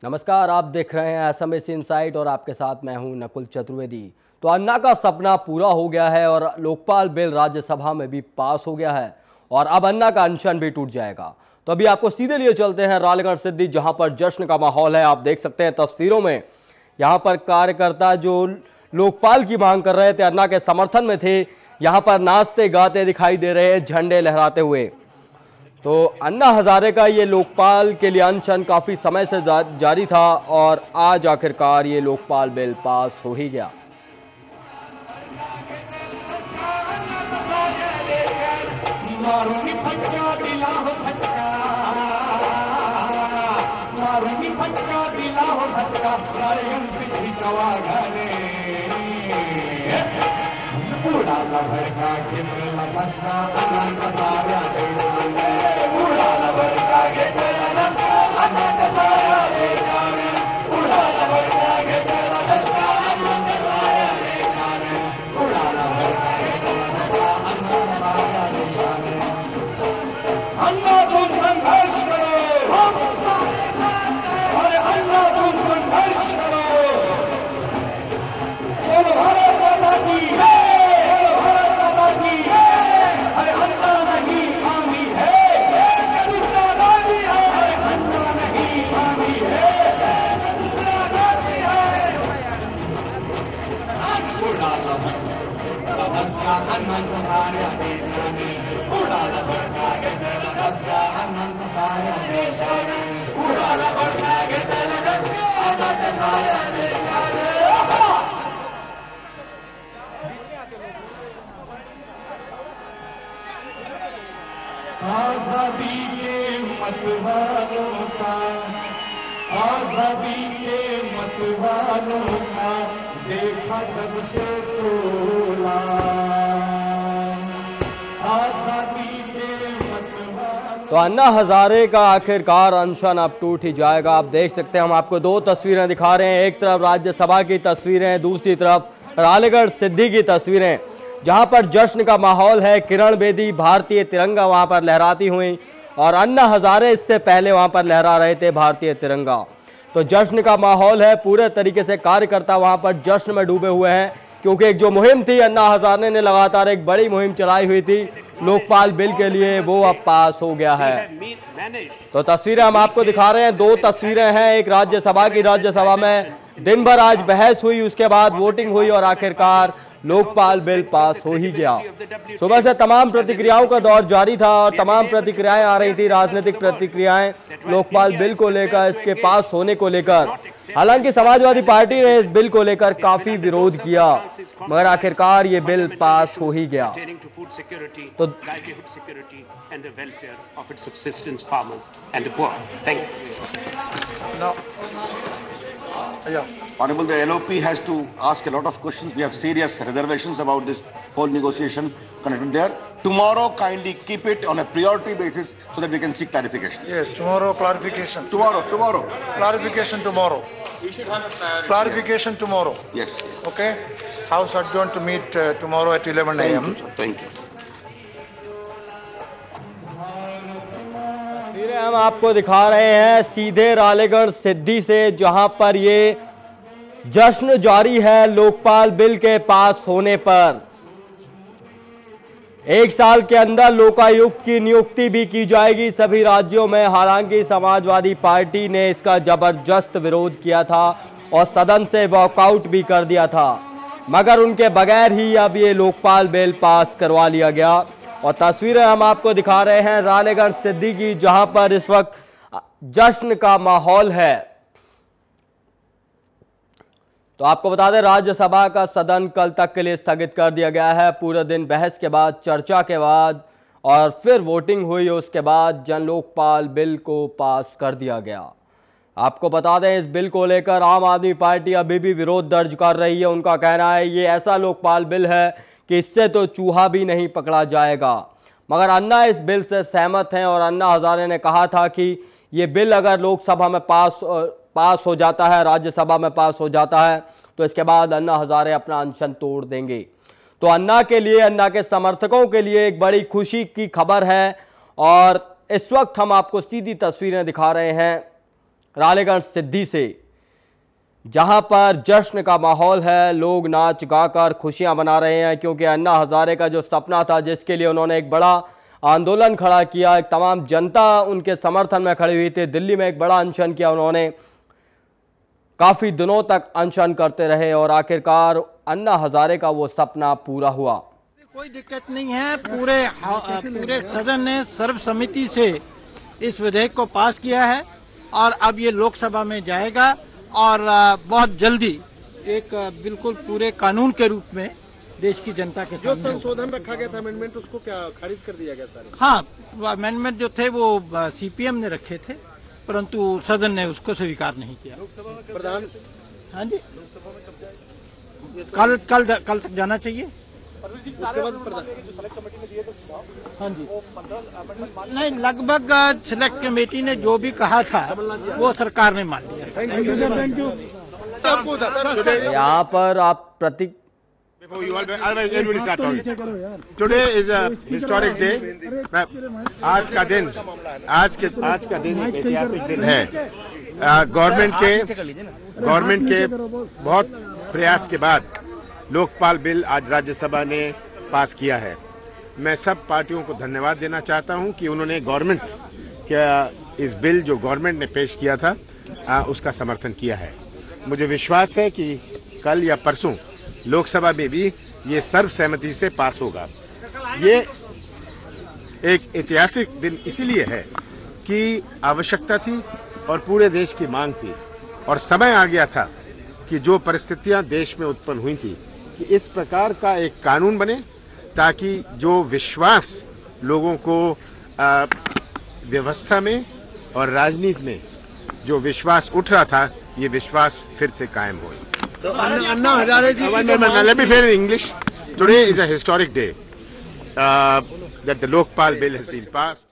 नमस्कार, आप देख रहे हैं एसएमएस इनसाइट और आपके साथ मैं हूं नकुल चतुर्वेदी। तो अन्ना का सपना पूरा हो गया है और लोकपाल बिल राज्यसभा में भी पास हो गया है और अब अन्ना का अनशन भी टूट जाएगा। तो अभी आपको सीधे लिए चलते हैं रालेगण सिद्धि, जहां पर जश्न का माहौल है। आप देख सकते हैं तस्वीरों में, यहाँ पर कार्यकर्ता जो लोकपाल की मांग कर रहे थे, अन्ना के समर्थन में थे, यहाँ पर नाचते गाते दिखाई दे रहे हैं, झंडे लहराते हुए। तो अन्ना हजारे का ये लोकपाल के लिए अनशन काफ़ी समय से जारी था और आज आखिरकार ये लोकपाल बिल पास हो ही गया। आजादी के मतवालों का, आजादी के मतवालों का देखा जब से तोला, आजादी के मतवालों। तो अन्ना हजारे का आखिरकार अनशन अब टूट ही जाएगा। आप देख सकते हैं, हम आपको दो तस्वीरें दिखा रहे हैं, एक तरफ राज्यसभा की तस्वीरें, दूसरी तरफ रालेगण सिद्धि की तस्वीरें, जहां पर जश्न का माहौल है। किरण बेदी भारतीय तिरंगा वहां पर लहराती हुई और अन्ना हजारे इससे पहले वहां पर लहरा रहे थे भारतीय तिरंगा। तो जश्न का माहौल है, पूरे तरीके से कार्यकर्ता वहां पर जश्न में डूबे हुए हैं, क्योंकि एक जो मुहिम थी, अन्ना हजारे ने लगातार एक बड़ी मुहिम चलाई हुई थी लोकपाल बिल के लिए, वो अब पास हो गया है। तो तस्वीरें हम आपको दिखा रहे हैं, दो तस्वीरें हैं, एक राज्यसभा की। राज्यसभा में दिन भर आज बहस हुई, उसके बाद वोटिंग हुई और आखिरकार लोकपाल बिल पास हो ही गया। सुबह से तमाम प्रतिक्रियाओं का दौर जारी था और तमाम प्रतिक्रियाएं आ रही थी, राजनीतिक प्रतिक्रियाएं लोकपाल बिल को लेकर, इसके पास होने को लेकर। हालांकि समाजवादी पार्टी ने इस बिल को लेकर काफी विरोध किया, मगर आखिरकार ये बिल पास हो ही गया। तो Honorable, the LOP has to ask a lot of questions. We have serious reservations about this whole negotiation conducted there. Tomorrow, kindly keep it on a priority basis so that we can seek clarification. Yes, tomorrow clarification. Tomorrow. Clarification tomorrow. We should have a clarification tomorrow. Yes. Okay. House adjourned to meet tomorrow at 11 a.m. Thank you. हम आपको दिखा रहे हैं सीधे रालेगण सिद्धि से, जहां पर ये जश्न जारी है लोकपाल बिल के पास होने पर। एक साल के अंदर लोकायुक्त की नियुक्ति भी की जाएगी सभी राज्यों में। हालांकि समाजवादी पार्टी ने इसका जबरदस्त विरोध किया था और सदन से वॉकआउट भी कर दिया था, मगर उनके बगैर ही अब ये लोकपाल बिल पास करवा लिया गया। और तस्वीरें हम आपको दिखा रहे हैं रालेगण सिद्धि की, जहां पर इस वक्त जश्न का माहौल है। तो आपको बता दें, राज्यसभा का सदन कल तक के लिए स्थगित कर दिया गया है। पूरे दिन बहस के बाद, चर्चा के बाद और फिर वोटिंग हुई, उसके बाद जन लोकपाल बिल को पास कर दिया गया। आपको बता दें, इस बिल को लेकर आम आदमी पार्टी अभी भी विरोध दर्ज कर रही है। उनका कहना है ये ऐसा लोकपाल बिल है कि इससे तो चूहा भी नहीं पकड़ा जाएगा। मगर अन्ना इस बिल से सहमत हैं और अन्ना हजारे ने कहा था कि ये बिल अगर लोकसभा में पास हो जाता है, राज्यसभा में पास हो जाता है, तो इसके बाद अन्ना हजारे अपना अनशन तोड़ देंगे। तो अन्ना के लिए, अन्ना के समर्थकों के लिए एक बड़ी खुशी की खबर है। और इस वक्त हम आपको सीधी तस्वीरें दिखा रहे हैं रालेगण सिद्धि से, जहां पर जश्न का माहौल है। लोग नाच गाकर खुशियां मना रहे हैं, क्योंकि अन्ना हजारे का जो सपना था, जिसके लिए उन्होंने एक बड़ा आंदोलन खड़ा किया, एक तमाम जनता उनके समर्थन में खड़ी हुई थी। दिल्ली में एक बड़ा अनशन किया उन्होंने, काफी दिनों तक अनशन करते रहे और आखिरकार अन्ना हजारे का वो सपना पूरा हुआ। कोई दिक्कत नहीं है। पूरे सदन ने सर्वसम्मति से इस विधेयक को पास किया है और अब ये लोकसभा में जाएगा और बहुत जल्दी एक बिल्कुल पूरे कानून के रूप में देश की जनता के जो संशोधन रखा गया था अमेंडमेंट, उसको क्या खारिज कर दिया गया सारे? हाँ, अमेंडमेंट जो थे वो सीपीएम ने रखे थे, परंतु सदन ने उसको स्वीकार नहीं किया। प्रधान, हाँ जी, कल तक जाना चाहिए। उसके बाद प्रधान, हाँ जी, नहीं, लगभग सिलेक्ट कमेटी ने जो भी कहा था वो सरकार ने मान लिया। Thank you. यहाँ पर आप Prateek today is a historic day. आज का दिन एक ऐतिहासिक दिन है। गवर्नमेंट के बहुत प्रयास के बाद लोकपाल बिल आज राज्यसभा ने पास किया है। मैं सब पार्टियों को धन्यवाद देना चाहता हूं कि उन्होंने गवर्नमेंट का इस बिल जो गवर्नमेंट ने पेश किया था उसका समर्थन किया है। मुझे विश्वास है कि कल या परसों लोकसभा में भी ये सर्वसहमति से पास होगा। ये एक ऐतिहासिक दिन इसीलिए है कि आवश्यकता थी और पूरे देश की मांग थी और समय आ गया था कि जो परिस्थितियां देश में उत्पन्न हुई थी कि इस प्रकार का एक कानून बने ताकि जो विश्वास लोगों को व्यवस्था में और राजनीति में जो विश्वास उठ रहा था, ये विश्वास फिर से कायम हो। तो अन्ना हजारे जी, let me say in English. Today is a historic day that the Lokpal bill has been passed.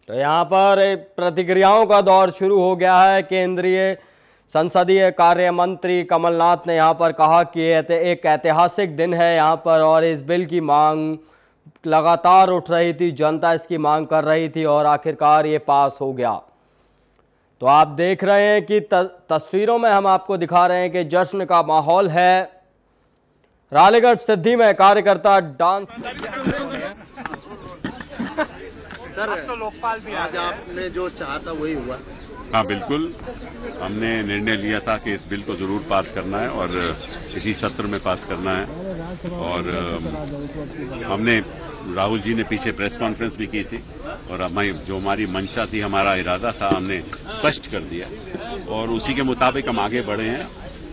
तो यहाँ पर प्रतिक्रियाओं का दौर शुरू हो गया है। केंद्रीय संसदीय कार्य मंत्री कमलनाथ ने यहाँ पर कहा कि एक ऐतिहासिक दिन है यहाँ पर और इस बिल की मांग लगातार उठ रही थी, जनता इसकी मांग कर रही थी और आखिरकार ये पास हो गया। तो आप देख रहे हैं कि तस्वीरों में हम आपको दिखा रहे हैं कि जश्न का माहौल है। रालेगढ़ सिद्धि में कार्यकर्ता डांस। सर, तो लोकपाल भी आज आपने जो चाहा था वही हुआ। हाँ, बिल्कुल, हमने निर्णय लिया था कि इस बिल को जरूर पास करना है और इसी सत्र में पास करना है। और हमने, राहुल जी ने पीछे प्रेस कॉन्फ्रेंस भी की थी और हमारी मंशा थी, हमारा इरादा था, हमने स्पष्ट कर दिया और उसी के मुताबिक हम आगे बढ़े हैं।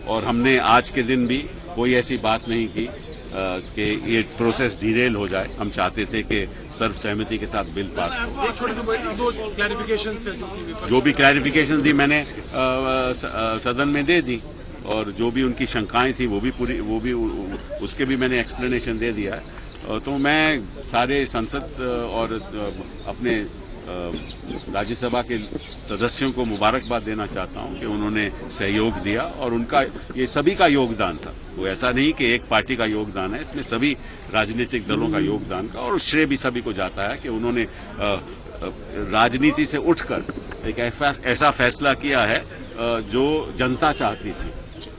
और हमने आज के दिन भी कोई ऐसी बात नहीं की कि ये प्रोसेस डिरेल हो जाए। हम चाहते थे कि सर्वसहमति के साथ बिल पास हो। जो भी क्लैरिफिकेशन दी मैंने सदन में दे दी और जो भी उनकी शंकाएं थी वो भी उसके भी मैंने एक्सप्लेनेशन दे दिया है। तो मैं सारे संसद और अपने राज्यसभा के सदस्यों को मुबारकबाद देना चाहता हूं कि उन्होंने सहयोग दिया और उनका ये सभी का योगदान था। वो ऐसा नहीं कि एक पार्टी का योगदान है, इसमें सभी राजनीतिक दलों का योगदान का और श्रेय भी सभी को जाता है कि उन्होंने राजनीति से उठकर एक ऐसा फैसला किया है जो जनता चाहती थी,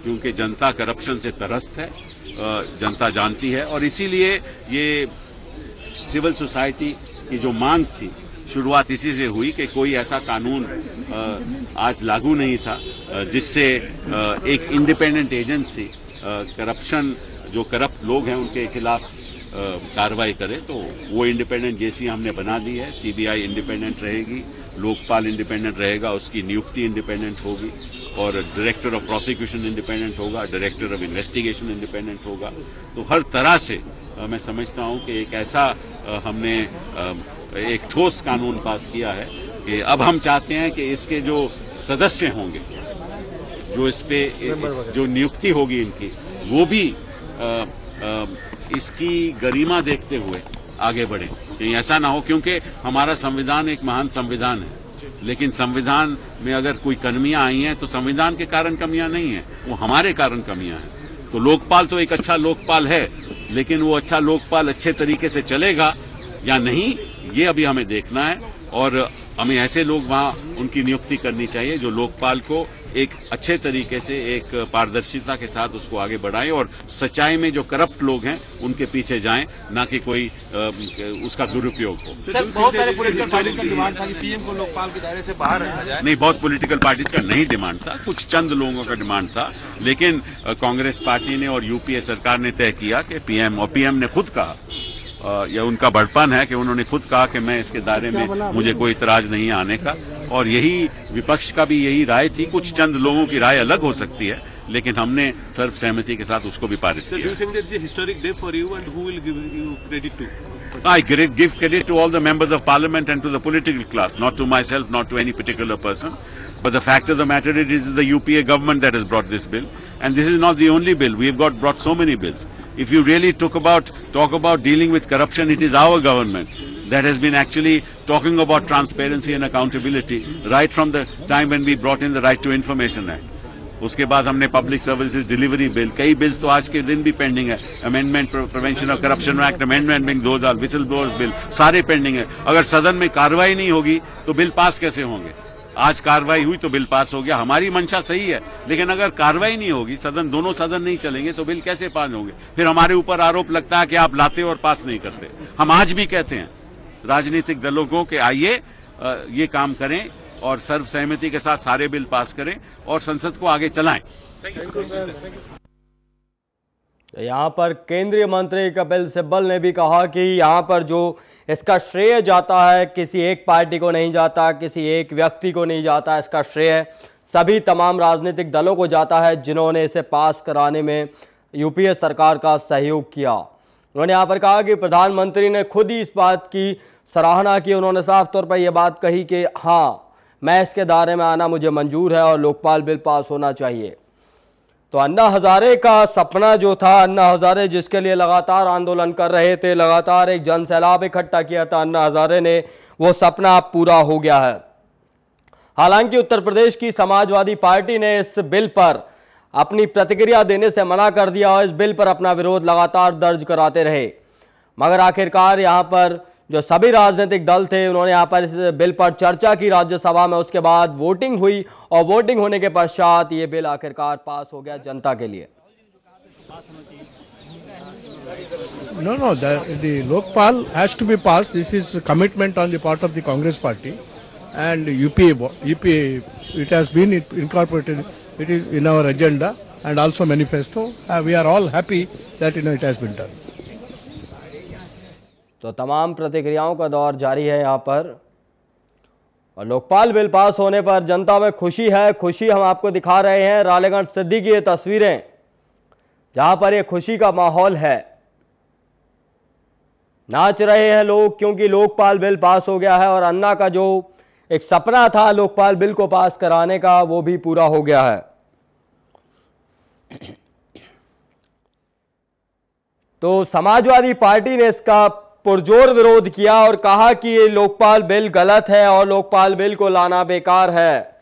क्योंकि जनता करप्शन से त्रस्त है, जनता जानती है। और इसीलिए ये सिविल सोसाइटी की जो मांग थी, शुरुआत इसी से हुई कि कोई ऐसा कानून आज लागू नहीं था जिससे एक इंडिपेंडेंट एजेंसी करप्शन, जो करप्ट लोग हैं उनके खिलाफ कार्रवाई करे। तो वो इंडिपेंडेंट एजेंसी हमने बना दी है। सीबीआई इंडिपेंडेंट रहेगी, लोकपाल इंडिपेंडेंट रहेगा, उसकी नियुक्ति इंडिपेंडेंट होगी और डायरेक्टर ऑफ प्रोसिक्यूशन इंडिपेंडेंट होगा, डायरेक्टर ऑफ इन्वेस्टिगेशन इंडिपेंडेंट होगा। तो हर तरह से मैं समझता हूं कि एक ऐसा हमने एक ठोस कानून पास किया है कि अब हम चाहते हैं कि इसके जो सदस्य होंगे, जो इस पे जो नियुक्ति होगी इनकी, वो भी इसकी गरिमा देखते हुए आगे बढ़े। कहीं ऐसा ना हो, क्योंकि हमारा संविधान एक महान संविधान है, लेकिन संविधान में अगर कोई कमियां आई हैं तो संविधान के कारण कमियां नहीं है, वो हमारे कारण कमियां हैं। तो लोकपाल तो एक अच्छा लोकपाल है, लेकिन वो अच्छा लोकपाल अच्छे तरीके से चलेगा या नहीं, ये अभी हमें देखना है। और हमें ऐसे लोग वहाँ उनकी नियुक्ति करनी चाहिए जो लोकपाल को एक अच्छे तरीके से, एक पारदर्शिता के साथ उसको आगे बढ़ाएं और सच्चाई में जो करप्ट लोग हैं उनके पीछे जाएं, ना कि कोई उसका दुरुपयोग हो। सर, बहुत सारे पॉलिटिकल पार्टी का डिमांड था कि पीएम को लोकपाल के दायरे से बाहर रखा जाए। नहीं, बहुत पॉलिटिकल पार्टीज का नहीं डिमांड था, कुछ चंद लोगों का डिमांड था, लेकिन कांग्रेस पार्टी ने और यूपीए सरकार ने तय किया कि पीएम, और पीएम ने खुद कहा, यह उनका बड़पन है कि उन्होंने खुद कहा कि मैं इसके दायरे में मुझे कोई इतराज नहीं आने का, और यही विपक्ष का भी यही राय थी। कुछ चंद लोगों की राय अलग हो सकती है, लेकिन हमने सर्वसहमति के साथ उसको भी पारित किया। I give credit to all the members of parliament and to the political class, not to myself, not to any particular person. But the fact of the matter is, it is the UPA government that has brought this bill, and this is not the only bill. We have brought so many bills. If you really talk about dealing with corruption, it is our government that has been actually talking about transparency and accountability right from the time when we brought in the Right to Information Act. उसके बाद हमने public services delivery bill, कई bills तो आज के दिन भी pending है, amendment prevention of corruption act amendment bill 2000, whistle blowers bill, सारे पेंडिंग है। अगर सदन में कार्रवाई नहीं होगी तो बिल पास कैसे होंगे? आज कार्रवाई हुई तो बिल पास हो गया, हमारी मंशा सही है, लेकिन अगर कार्रवाई नहीं होगी, दोनों सदन नहीं चलेंगे तो बिल कैसे पास होंगे? फिर हमारे ऊपर आरोप लगता है कि आप लाते और पास नहीं करते। हम आज भी कहते हैं राजनीतिक दलों को कि आइए ये काम करें और सर्वसहमति के साथ सारे बिल पास करें और संसद को आगे चलाएं। यहाँ पर केंद्रीय मंत्री कपिल सिब्बल ने भी कहा कि यहाँ पर जो इसका श्रेय जाता है किसी एक पार्टी को नहीं जाता, किसी एक व्यक्ति को नहीं जाता, इसका श्रेय सभी तमाम राजनीतिक दलों को जाता है जिन्होंने इसे पास कराने में यूपीए सरकार का सहयोग किया। उन्होंने यहाँ पर कहा कि प्रधानमंत्री ने खुद ही इस बात की सराहना की। उन्होंने साफ तौर पर यह बात कही कि हाँ, मैं इसके दायरे में आना मुझे मंजूर है और लोकपाल बिल पास होना चाहिए। तो अन्ना हजारे का सपना जो था, अन्ना हजारे जिसके लिए लगातार आंदोलन कर रहे थे, लगातार एक जन सैलाब इकट्ठा किया था अन्ना हजारे ने, वो सपना अब पूरा हो गया है। हालांकि उत्तर प्रदेश की समाजवादी पार्टी ने इस बिल पर अपनी प्रतिक्रिया देने से मना कर दिया और इस बिल पर अपना विरोध लगातार दर्ज कराते रहे, मगर आखिरकार यहाँ पर जो सभी राजनीतिक दल थे उन्होंने यहाँ पर इस बिल पर चर्चा की राज्यसभा में, उसके बाद वोटिंग हुई और वोटिंग होने के पश्चात ये बिल आखिरकार पास हो गया जनता के लिए। No, the Lokpal has to be passed. This is a commitment on the part of the Congress party and UPA. It has been incorporated. It is in our agenda and also manifesto. We are all happy that it has been done. तो तमाम प्रतिक्रियाओं का दौर जारी है यहाँ पर, और लोकपाल बिल पास होने पर जनता में खुशी है। खुशी हम आपको दिखा रहे हैं रालेगण सिद्धि की ये तस्वीरें, जहां पर ये खुशी का माहौल है। नाच रहे हैं लोग क्योंकि लोकपाल बिल पास हो गया है और अन्ना का जो एक सपना था लोकपाल बिल को पास कराने का, वो भी पूरा हो गया है। तो समाजवादी पार्टी ने इसका पुरजोर विरोध किया और कहा कि ये लोकपाल बिल गलत है और लोकपाल बिल को लाना बेकार है।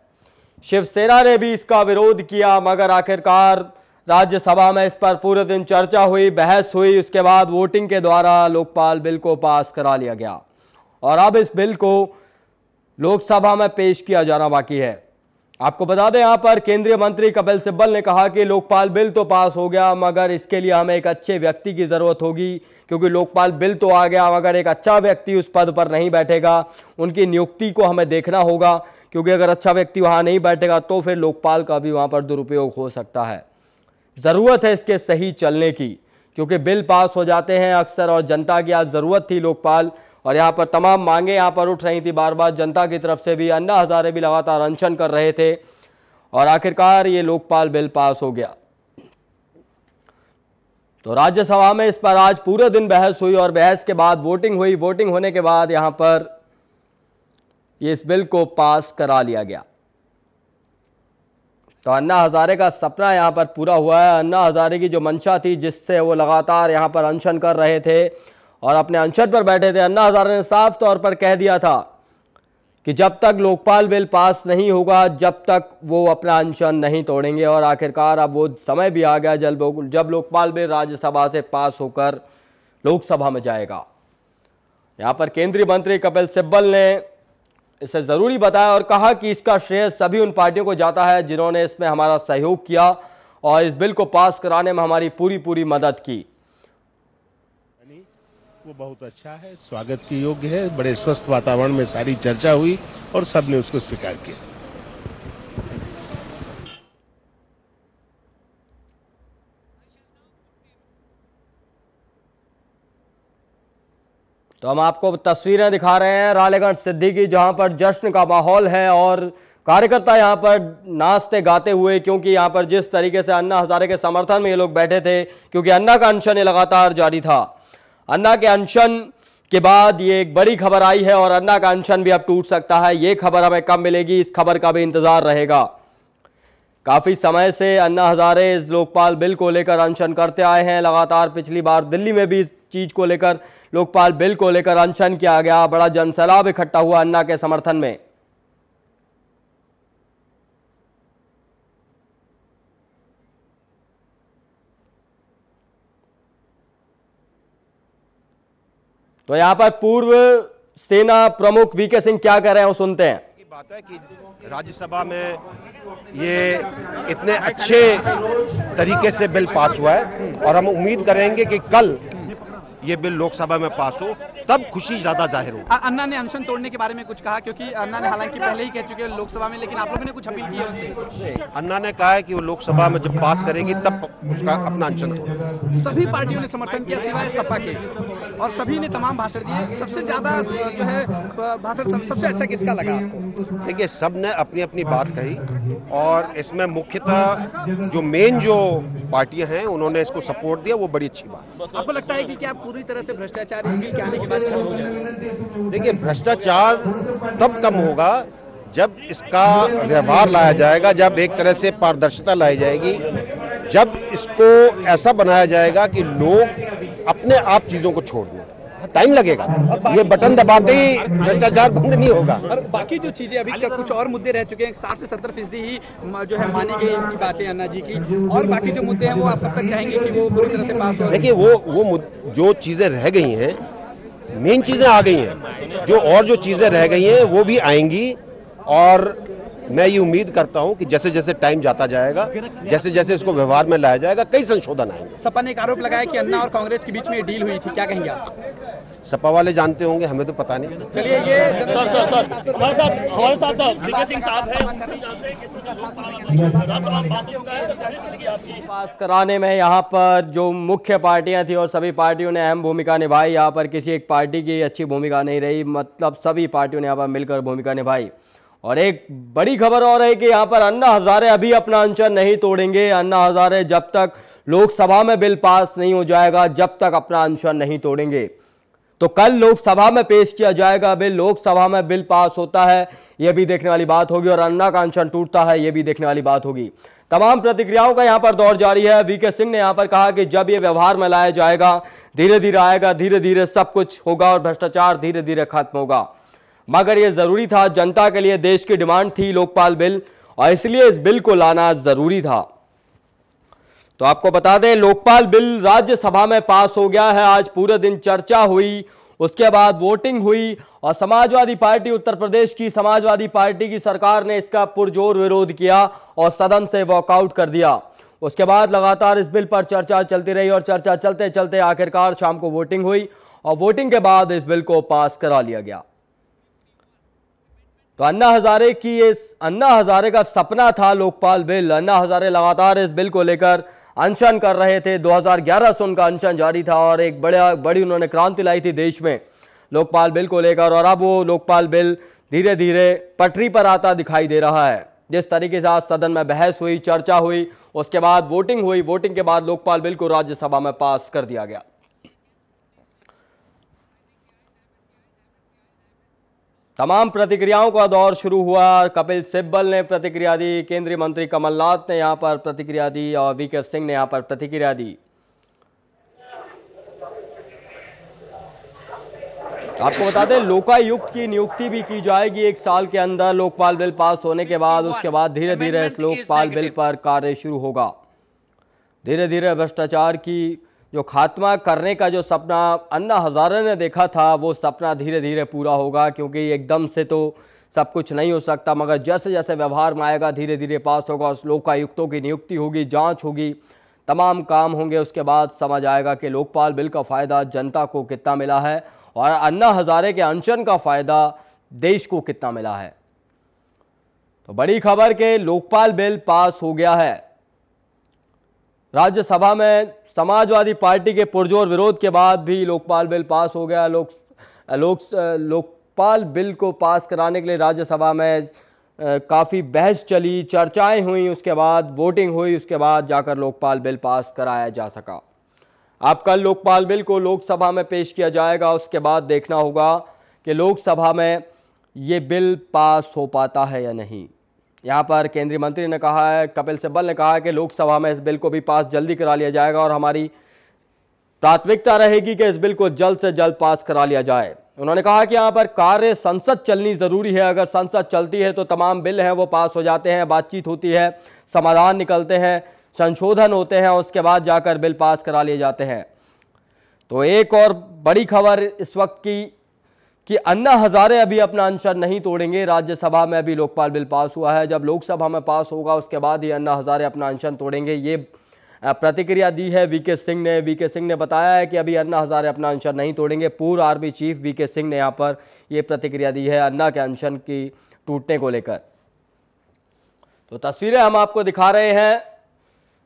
शिवसेना ने भी इसका विरोध किया, मगर आखिरकार राज्यसभा में इस पर पूरे दिन चर्चा हुई, बहस हुई, उसके बाद वोटिंग के द्वारा लोकपाल बिल को पास करा लिया गया और अब इस बिल को लोकसभा में पेश किया जाना बाकी है। आपको बता दें यहाँ पर केंद्रीय मंत्री कपिल सिब्बल ने कहा कि लोकपाल बिल तो पास हो गया, मगर इसके लिए हमें एक अच्छे व्यक्ति की जरूरत होगी, क्योंकि लोकपाल बिल तो आ गया मगर एक अच्छा व्यक्ति उस पद पर नहीं बैठेगा। उनकी नियुक्ति को हमें देखना होगा, क्योंकि अगर अच्छा व्यक्ति वहाँ नहीं बैठेगा तो फिर लोकपाल का भी वहाँ पर दुरुपयोग हो सकता है। ज़रूरत है इसके सही चलने की, क्योंकि बिल पास हो जाते हैं अक्सर और जनता की आज ज़रूरत थी लोकपाल, और यहाँ पर तमाम मांगे यहाँ पर उठ रही थी बार बार जनता की तरफ से भी। अन्ना हजारे भी लगातार अनशन कर रहे थे और आखिरकार ये लोकपाल बिल पास हो गया। तो राज्यसभा में इस पर आज पूरे दिन बहस हुई और बहस के बाद वोटिंग हुई। वोटिंग होने के बाद यहाँ पर ये इस बिल को पास करा लिया गया। तो अन्ना हजारे का सपना यहाँ पर पूरा हुआ है। अन्ना हजारे की जो मंशा थी, जिससे वो लगातार यहाँ पर अनशन कर रहे थे और अपने अनशन पर बैठे थे, अन्ना हजारे ने साफ तौर पर कह दिया था कि जब तक लोकपाल बिल पास नहीं होगा जब तक वो अपना अनशन नहीं तोड़ेंगे। और आखिरकार अब वो समय भी आ गया जब लोकपाल बिल राज्यसभा से पास होकर लोकसभा में जाएगा। यहाँ पर केंद्रीय मंत्री कपिल सिब्बल ने इसे ज़रूरी बताया और कहा कि इसका श्रेय सभी उन पार्टियों को जाता है जिन्होंने इसमें हमारा सहयोग किया और इस बिल को पास कराने में हमारी पूरी मदद की। वो बहुत अच्छा है, स्वागत के योग्य है। बड़े स्वस्थ वातावरण में सारी चर्चा हुई और सबने उसको स्वीकार किया। तो हम आपको तस्वीरें दिखा रहे हैं रालेगण सिद्धि की, जहां पर जश्न का माहौल है और कार्यकर्ता यहां पर नाचते गाते हुए, क्योंकि यहां पर जिस तरीके से अन्ना हजारे के समर्थन में ये लोग बैठे थे, क्योंकि अन्ना का अनशन ये लगातार जारी था। अन्ना के अनशन के बाद ये एक बड़ी खबर आई है और अन्ना का अनशन भी अब टूट सकता है। ये खबर हमें कब मिलेगी, इस खबर का भी इंतजार रहेगा। काफी समय से अन्ना हजारे इस लोकपाल बिल को लेकर अनशन करते आए हैं लगातार। पिछली बार दिल्ली में भी इस चीज को लेकर, लोकपाल बिल को लेकर अनशन किया गया। बड़ा जनसैलाब इकट्ठा हुआ अन्ना के समर्थन में। तो यहां पर पूर्व सेना प्रमुख वीके सिंह क्या कह रहे हैं वो सुनते हैं। बात है कि राज्यसभा में ये इतने अच्छे तरीके से बिल पास हुआ है और हम उम्मीद करेंगे कि कल ये बिल लोकसभा में पास हो, तब खुशी ज्यादा जाहिर हो। अन्ना ने अनशन तोड़ने के बारे में कुछ कहा, क्योंकि अन्ना ने हालांकि पहले ही कह चुके हैं लोकसभा में, लेकिन आप लोगों ने कुछ अपील की है उससे? अन्ना ने कहा है कि वो लोकसभा में जब पास करेगी तब उसका अपना अनशन तोड़ेगा। सभी पार्टियों ने समर्थन किया सिवाय सपा के, और सभी ने तमाम भाषण दिए। सबसे ज्यादा जो है भाषण सबसे अच्छा किसका लगा? देखिए, सब ने अपनी अपनी बात कही और इसमें मुख्यतः जो मेन जो पार्टियां हैं उन्होंने इसको सपोर्ट दिया, वो बड़ी अच्छी बात। आपको लगता है कि क्या पूरी तरह से भ्रष्टाचार इस बिल के आने के बाद खत्म हो जाएगा? देखिए, भ्रष्टाचार तब कम होगा जब इसका व्यवहार लाया जाएगा, जब एक तरह से पारदर्शिता लाई जाएगी, जब इसको ऐसा बनाया जाएगा कि लोग अपने आप चीजों को छोड़ दें। टाइम लगेगा, ये बटन दबाते ही भ्रष्टाचार बंद नहीं होगा। और बाकी जो चीजें अभी तक कुछ और मुद्दे रह चुके हैं, 60 से 70% ही जो है मानी गई इनकी बातें अन्ना जी की, और बाकी जो मुद्दे हैं वो आप कब तक चाहेंगे कि वो पूरी तरह से पास हो? देखिए, वो जो चीजें रह गई हैं, मेन चीजें आ गई हैं, जो चीजें रह गई हैं वो भी आएंगी। और मैं ये उम्मीद करता हूं कि जैसे जैसे टाइम जाता जाएगा, जैसे जैसे इसको व्यवहार में लाया जाएगा, कई संशोधन आएंगे। सपा ने एक आरोप लगाया कि अन्ना और कांग्रेस के बीच में डील हुई थी, क्या कहेंगे आप? सपा वाले जानते होंगे, हमें तो पता नहीं। चलिए, ये हमारे साथ वीके सिंह साहब हैं। पास कराने में यहाँ पर जो मुख्य पार्टियां थी और सभी पार्टियों ने अहम भूमिका निभाई। यहाँ पर किसी एक पार्टी की अच्छी भूमिका नहीं रही, मतलब सभी पार्टियों ने यहाँ पर मिलकर भूमिका निभाई। और एक बड़ी खबर और है कि यहाँ पर अन्ना हजारे अभी अपना अनशन नहीं तोड़ेंगे। अन्ना हजारे जब तक लोकसभा में बिल पास नहीं हो जाएगा, जब तक अपना अनशन नहीं तोड़ेंगे। तो कल लोकसभा में पेश किया जाएगा बिल, लोकसभा में बिल पास होता है यह भी देखने वाली बात होगी, और अन्ना का अनशन टूटता है यह भी देखने वाली बात होगी। तमाम प्रतिक्रियाओं का यहाँ पर दौर जारी है। वीके सिंह ने यहाँ पर कहा कि जब ये व्यवहार में लाया जाएगा, धीरे धीरे आएगा, धीरे धीरे सब कुछ होगा और भ्रष्टाचार धीरे धीरे खत्म होगा। मगर यह जरूरी था, जनता के लिए देश की डिमांड थी लोकपाल बिल, और इसलिए इस बिल को लाना जरूरी था। तो आपको बता दें, लोकपाल बिल राज्यसभा में पास हो गया है। आज पूरे दिन चर्चा हुई, उसके बाद वोटिंग हुई और समाजवादी पार्टी, उत्तर प्रदेश की समाजवादी पार्टी की सरकार ने इसका पुरजोर विरोध किया और सदन से वॉकआउट कर दिया। उसके बाद लगातार इस बिल पर चर्चा चलती रही और चर्चा चलते चलते आखिरकार शाम को वोटिंग हुई और वोटिंग के बाद इस बिल को पास करा लिया गया। तो अन्ना हजारे का सपना था लोकपाल बिल। अन्ना हजारे लगातार इस बिल को लेकर अनशन कर रहे थे। 2011 से उनका अनशन जारी था और एक बड़ी उन्होंने क्रांति लाई थी देश में लोकपाल बिल को लेकर, और अब वो लोकपाल बिल धीरे धीरे पटरी पर आता दिखाई दे रहा है। जिस तरीके से आज सदन में बहस हुई, चर्चा हुई, उसके बाद वोटिंग हुई, वोटिंग के बाद लोकपाल बिल को राज्यसभा में पास कर दिया गया। तमाम प्रतिक्रियाओं का दौर शुरू हुआ। कपिल सिब्बल ने प्रतिक्रिया दी, केंद्रीय मंत्री कमलनाथ ने यहां पर प्रतिक्रिया दी और वीके सिंह ने यहां पर प्रतिक्रिया दी। आपको बता दें, लोकायुक्त की नियुक्ति भी की जाएगी 1 साल के अंदर लोकपाल बिल पास होने के बाद। उसके बाद धीरे धीरे इस लोकपाल बिल पर कार्य शुरू होगा। धीरे धीरे भ्रष्टाचार की जो खात्मा करने का जो सपना अन्ना हजारे ने देखा था, वो सपना धीरे धीरे पूरा होगा, क्योंकि एकदम से तो सब कुछ नहीं हो सकता, मगर जैसे जैसे व्यवहार में आएगा धीरे धीरे पास होगा। लोकायुक्तों की नियुक्ति होगी, जांच होगी, तमाम काम होंगे, उसके बाद समझ आएगा कि लोकपाल बिल का फ़ायदा जनता को कितना मिला है और अन्ना हजारे के अनशन का फ़ायदा देश को कितना मिला है। तो बड़ी खबर के लोकपाल बिल पास हो गया है। राज्यसभा में समाजवादी पार्टी के पुरजोर विरोध के बाद भी लोकपाल बिल पास हो गया। लोकपाल बिल को पास कराने के लिए राज्यसभा में काफ़ी बहस चली, चर्चाएं हुई, उसके बाद वोटिंग हुई, उसके बाद जाकर लोकपाल बिल पास कराया जा सका। अब कल लोकपाल बिल को लोकसभा में पेश किया जाएगा, उसके बाद देखना होगा कि लोकसभा में ये बिल पास हो पाता है या नहीं। यहाँ पर केंद्रीय मंत्री ने कहा है, कपिल सिब्बल ने कहा है कि लोकसभा में इस बिल को भी पास जल्दी करा लिया जाएगा और हमारी प्राथमिकता रहेगी कि इस बिल को जल्द से जल्द पास करा लिया जाए। उन्होंने कहा कि यहाँ पर कार्य संसद चलनी ज़रूरी है, अगर संसद चलती है तो तमाम बिल हैं वो पास हो जाते हैं, बातचीत होती है, समाधान निकलते हैं, संशोधन होते हैं, उसके बाद जाकर बिल पास करा लिए जाते हैं। तो एक और बड़ी खबर इस वक्त की कि अन्ना हजारे अभी अपना अनशन नहीं तोड़ेंगे। राज्यसभा में अभी लोकपाल बिल पास हुआ है, जब लोकसभा में पास होगा उसके बाद ही अन्ना हजारे अपना अनशन तोड़ेंगे। ये प्रतिक्रिया दी है वीके सिंह ने। वीके सिंह ने बताया है कि अभी अन्ना हजारे अपना अनशन नहीं तोड़ेंगे। पूर्व आर्मी चीफ वीके सिंह ने यहाँ पर ये प्रतिक्रिया दी है अन्ना के अनशन की टूटने को लेकर। तो तस्वीरें हम आपको दिखा रहे हैं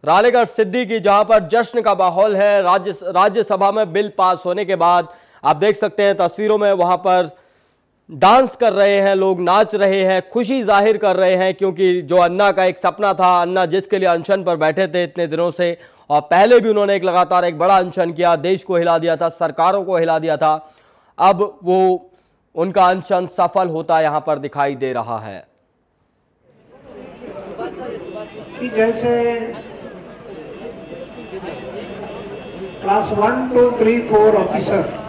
रालेगढ़ सिद्धि की, जहां पर जश्न का माहौल है। राज्यसभा में बिल पास होने के बाद आप देख सकते हैं तस्वीरों में, वहां पर डांस कर रहे हैं लोग, नाच रहे हैं, खुशी जाहिर कर रहे हैं, क्योंकि जो अन्ना का एक सपना था, अन्ना जिसके लिए अनशन पर बैठे थे इतने दिनों से, और पहले भी उन्होंने एक लगातार एक बड़ा अनशन किया, देश को हिला दिया था, सरकारों को हिला दिया था, अब वो उनका अनशन सफल होता यहां पर दिखाई दे रहा है। कि जैसे क्लास 1, 2, 3, 4 ऑफिसर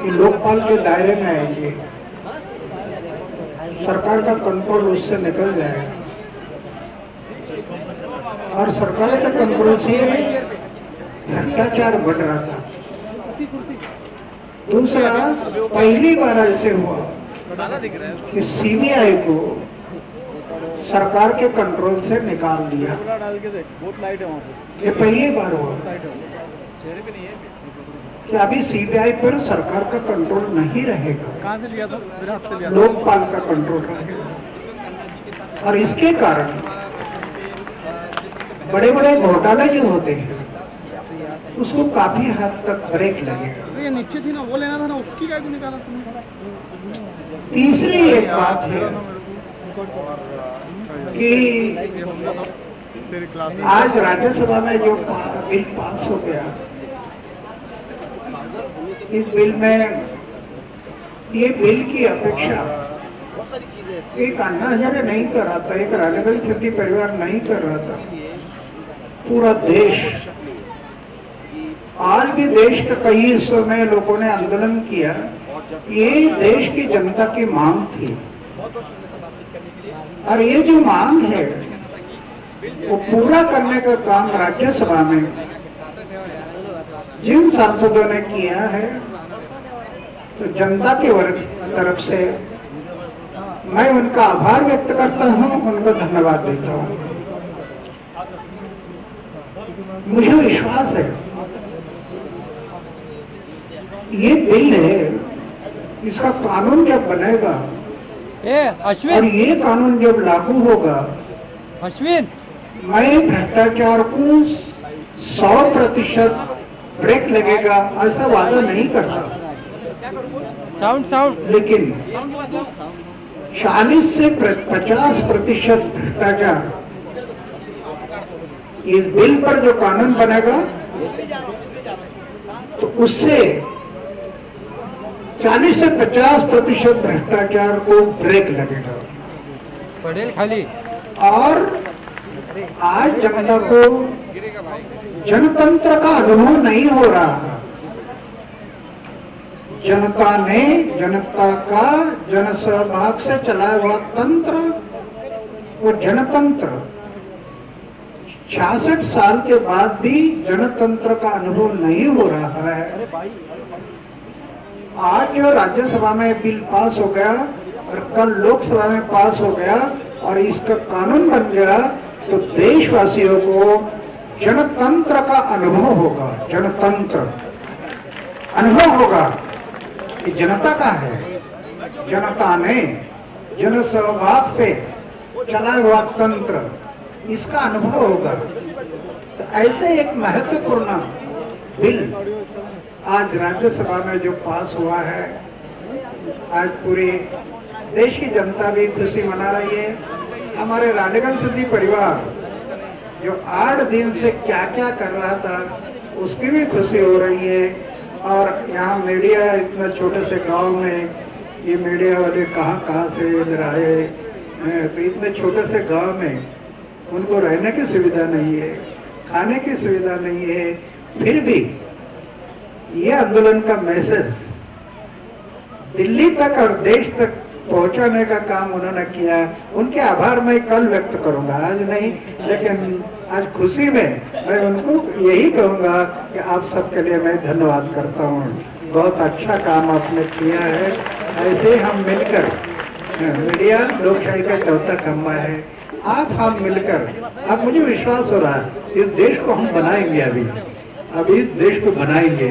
ये लोकपाल के दायरे में आएंगे, सरकार का कंट्रोल उससे निकल जाएगा और सरकार के कंट्रोल से भ्रष्टाचार बढ़ रहा था। दूसरा, पहली बार ऐसे हुआ कि सीबीआई को सरकार के कंट्रोल से निकाल दिया। ये पहली बार हुआ कि अभी सीबीआई पर सरकार का कंट्रोल नहीं रहेगा, कहां से लिया था? लोकपाल का कंट्रोल रहेगा। और इसके कारण बड़े बड़े घोटाले जो होते हैं उसको काफी हद तक ब्रेक लगेगा। ये नीचे थी ना, वो लेना था ना, उसकी क्या निकाला तुमने? तीसरी एक बात है कि आज राज्यसभा में जो बिल पास हो गया, इस बिल में ये बिल की अपेक्षा एक अन्ना हजारे नहीं कर रहा था, एक रालेगढ़ सिद्धि परिवार नहीं कर रहा था, पूरा देश। आज भी देश के कई हिस्सों में लोगों ने आंदोलन किया, ये देश की जनता की मांग थी और ये जो मांग है वो पूरा करने का काम राज्यसभा में जिन सांसदों ने किया है, तो जनता के वर्ग तरफ से मैं उनका आभार व्यक्त करता हूं, उनको धन्यवाद देता हूं। मुझे विश्वास है ये बिल है, इसका कानून जब बनेगा और ये कानून जब लागू होगा, मैं भ्रष्टाचार को 100% ब्रेक लगेगा ऐसा वादा नहीं करता, लेकिन 40 से 50% भ्रष्टाचार इस बिल पर जो कानून बनेगा तो उससे 40 से 50% भ्रष्टाचार को ब्रेक लगेगा। खाली और आज जनता को जनतंत्र का अनुभव नहीं हो रहा। जनता ने जनता का जनसहभाग से चलाया हुआ तंत्र, वो जनतंत्र 66 साल के बाद भी जनतंत्र का अनुभव नहीं हो रहा है। आज जो राज्यसभा में बिल पास हो गया और कल लोकसभा में पास हो गया और इसका कानून बन गया, तो देशवासियों को जनतंत्र का अनुभव होगा, जनतंत्र अनुभव होगा कि जनता का है, जनता ने जन सहभाग से चला हुआ तंत्र, इसका अनुभव होगा। तो ऐसे एक महत्वपूर्ण बिल आज राज्यसभा में जो पास हुआ है, आज पूरी देश की जनता भी खुशी मना रही है। हमारे रालेगण सिद्धि परिवार जो 8 दिन से क्या क्या कर रहा था, उसकी भी खुशी हो रही है। और यहाँ मीडिया इतना छोटे से गांव में, ये मीडिया वाले कहाँ से इधर आए, तो इतने छोटे से गांव में उनको रहने की सुविधा नहीं है, खाने की सुविधा नहीं है, फिर भी ये आंदोलन का मैसेज दिल्ली तक और देश तक पहुंचाने का काम उन्होंने किया। उनके आभार मैं कल व्यक्त करूंगा, आज नहीं, लेकिन आज खुशी में मैं उनको यही कहूंगा कि आप सबके लिए मैं धन्यवाद करता हूं। बहुत अच्छा काम आपने किया है। ऐसे हम मिलकर, मीडिया लोकशाही का चौथा खंभा है, आप हम मिलकर, अब मुझे विश्वास हो रहा है इस देश को हम बनाएंगे। अभी इस देश को बनाएंगे।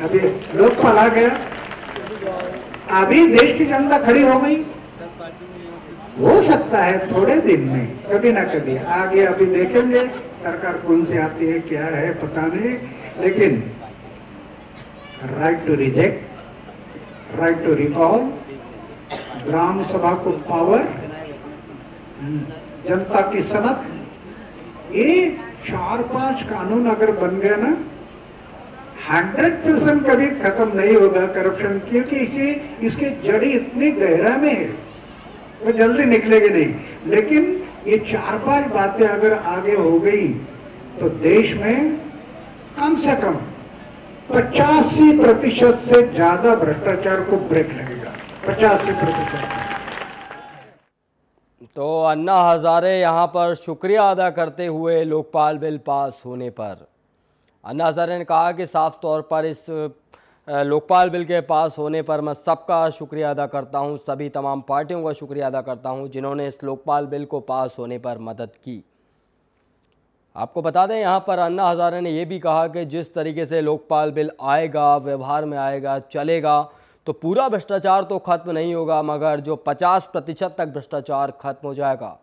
अभी लोकपाल आ गया, अभी देश की जनता खड़ी हो गई। हो सकता है थोड़े दिन में कभी ना कभी आगे, अभी देखेंगे सरकार कौन सी आती है, क्या है पता नहीं, लेकिन right to reject, right to recall, ग्राम सभा को पावर, जनता की सनक, ये 4-5 कानून अगर बन गया ना, 100% कभी खत्म नहीं होगा करप्शन, क्योंकि इसकी जड़ी इतनी गहरा में है, वो जल्दी निकलेगी नहीं। लेकिन ये 4-5 बातें अगर आगे हो गई तो देश में कम से कम 85% से ज्यादा भ्रष्टाचार को ब्रेक लगेगा, 85%। तो अन्ना हजारे यहाँ पर शुक्रिया अदा करते हुए लोकपाल बिल पास होने पर, अन्ना हजारे ने कहा कि साफ तौर पर इस लोकपाल बिल के पास होने पर मैं सबका शुक्रिया अदा करता हूं, सभी तमाम पार्टियों का शुक्रिया अदा करता हूं जिन्होंने इस लोकपाल बिल को पास होने पर मदद की। आपको बता दें यहाँ पर अन्ना हजारे ने यह भी कहा कि जिस तरीके से लोकपाल बिल आएगा, व्यवहार में आएगा, चलेगा, तो पूरा भ्रष्टाचार तो खत्म नहीं होगा, मगर जो 50% तक भ्रष्टाचार खत्म हो जाएगा।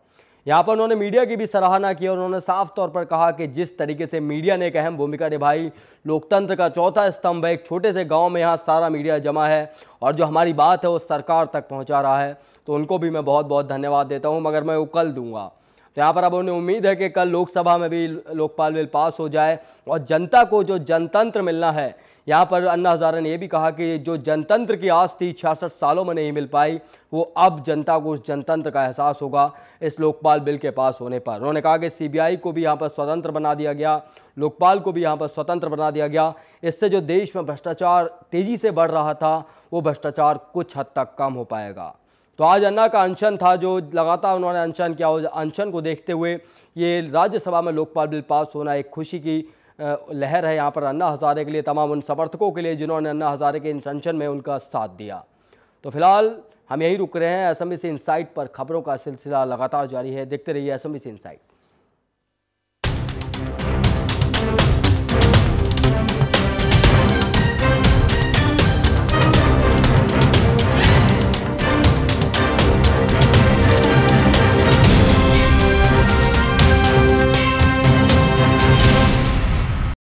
यहाँ पर उन्होंने मीडिया की भी सराहना की और उन्होंने साफ तौर पर कहा कि जिस तरीके से मीडिया ने एक अहम भूमिका निभाई, लोकतंत्र का चौथा स्तंभ है, एक छोटे से गांव में यहाँ सारा मीडिया जमा है और जो हमारी बात है वो सरकार तक पहुँचा रहा है, तो उनको भी मैं बहुत बहुत धन्यवाद देता हूँ, मगर मैं वो कल दूंगा। तो यहाँ पर अब उन्हें उम्मीद है कि कल लोकसभा में भी लोकपाल बिल पास हो जाए और जनता को जो जनतंत्र मिलना है, यहाँ पर अन्ना हजारे ने यह भी कहा कि जो जनतंत्र की आस थी 66 सालों में नहीं मिल पाई, वो अब जनता को उस जनतंत्र का एहसास होगा इस लोकपाल बिल के पास होने पर। उन्होंने कहा कि सीबीआई को भी यहाँ पर स्वतंत्र बना दिया गया, लोकपाल को भी यहाँ पर स्वतंत्र बना दिया गया। इससे जो देश में भ्रष्टाचार तेजी से बढ़ रहा था, वो भ्रष्टाचार कुछ हद तक कम हो पाएगा। तो आज अन्ना का अनशन था, जो लगातार उन्होंने अनशन किया, उस अनशन को देखते हुए ये राज्यसभा में लोकपाल बिल पास होना एक खुशी की लहर है यहाँ पर अन्ना हजारे के लिए, तमाम उन समर्थकों के लिए जिन्होंने अन्ना हजारे के अनशन में उनका साथ दिया। तो फिलहाल हम यही रुक रहे हैं। असम से इनसाइट पर खबरों का सिलसिला लगातार जारी है, देखते रहिए असम से इनसाइट।